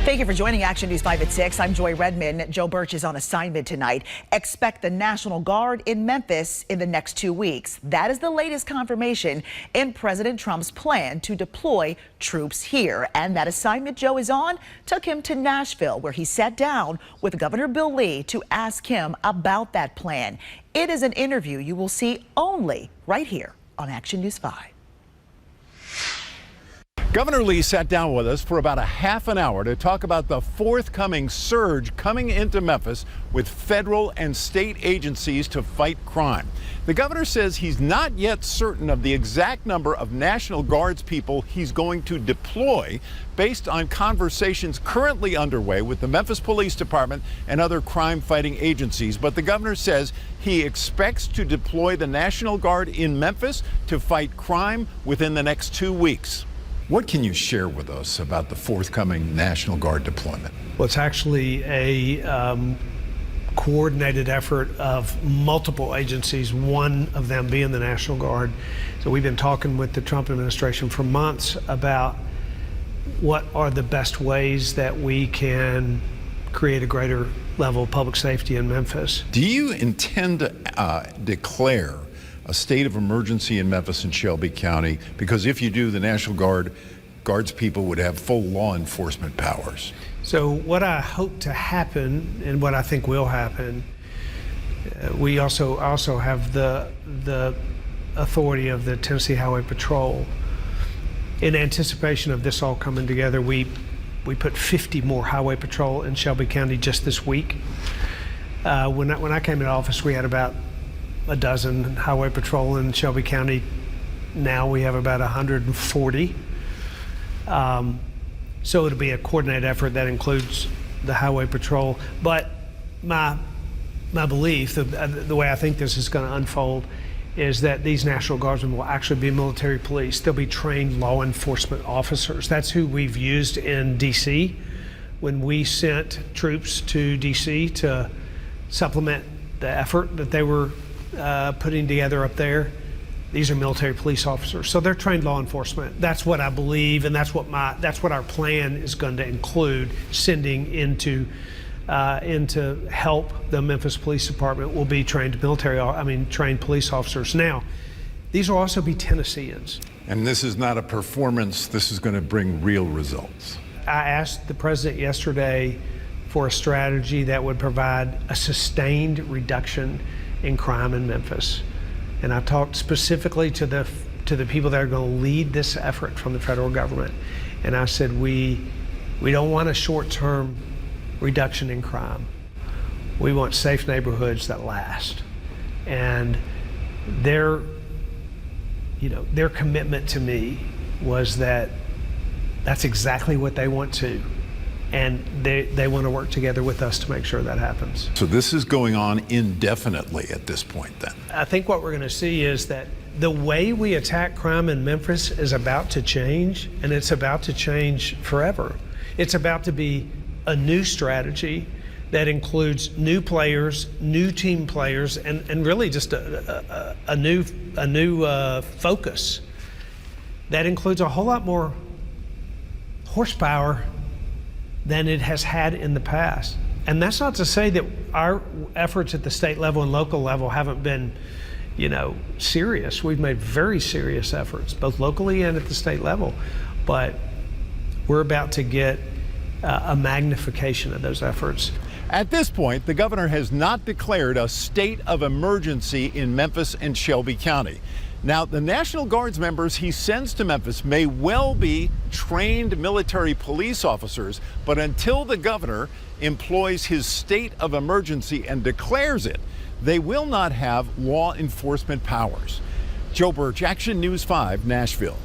Thank you for joining Action News 5 at 6. I'm Joy Redmond. Joe Birch is on assignment tonight. Expect the National Guard in Memphis in the next 2 weeks. That is the latest confirmation in President Trump's plan to deploy troops here. And that assignment Joe is on took him to Nashville, where he sat down with Governor Bill Lee to ask him about that plan. It is an interview you will see only right here on Action News 5. Governor Lee sat down with us for about a half an hour to talk about the forthcoming surge coming into Memphis with federal and state agencies to fight crime. The governor says he's not yet certain of the exact number of National Guards people he's going to deploy based on conversations currently underway with the Memphis Police Department and other crime-fighting agencies. But the governor says he expects to deploy the National Guard in Memphis to fight crime within the next 2 weeks. What can you share with us about the forthcoming National Guard deployment? Well, it's actually a coordinated effort of multiple agencies, one of them being the National Guard. So we've been talking with the Trump administration for months about what are the best ways that we can create a greater level of public safety in Memphis. Do you intend to declare a state of emergency in Memphis and Shelby County? Because if you do, the National Guard's people would have full law enforcement powers. So what I hope to happen, and what I think will happen, we also have the authority of the Tennessee Highway Patrol. In anticipation of this all coming together, we put 50 more Highway Patrol in Shelby County just this week. When I came into office, we had about a dozen Highway Patrol in Shelby County. Now we have about 140. So it'll be a coordinated effort that includes the Highway Patrol. But my belief, the way I think this is going to unfold, is that these National Guardsmen will actually be military police. They'll be trained law enforcement officers. That's who we've used in D.C. when we sent troops to D.C. to supplement the effort that they were putting together up there. These are military police officers, so they're trained law enforcement. That's what I believe, and that's what our plan is going to include. Sending into help the Memphis Police Department will be trained police officers. Now, these will also be Tennesseans. And this is not a performance. This is going to bring real results. I asked the president yesterday for a strategy that would provide a sustained reduction in crime in Memphis. And I talked specifically to the people that are going to lead this effort from the federal government. And I said, we don't want a short-term reduction in crime. We want safe neighborhoods that last. And their commitment to me was that that's exactly what they want to. And they want to work together with us to make sure that happens. So this is going on indefinitely at this point, then? I think what we're going to see is that the way we attack crime in Memphis is about to change, and it's about to change forever. It's about to be a new strategy that includes new players, new team players, and really just a new focus that includes a whole lot more horsepower than it has had in the past. And that's not to say that our efforts at the state level and local level haven't been, serious. We've made very serious efforts, both locally and at the state level. But we're about to get a magnification of those efforts. At this point, the governor has not declared a state of emergency in Memphis and Shelby County. Now, the National Guard's members he sends to Memphis may well be trained military police officers, but until the governor employs his state of emergency and declares it, they will not have law enforcement powers. Joe Birch, Action News 5, Nashville.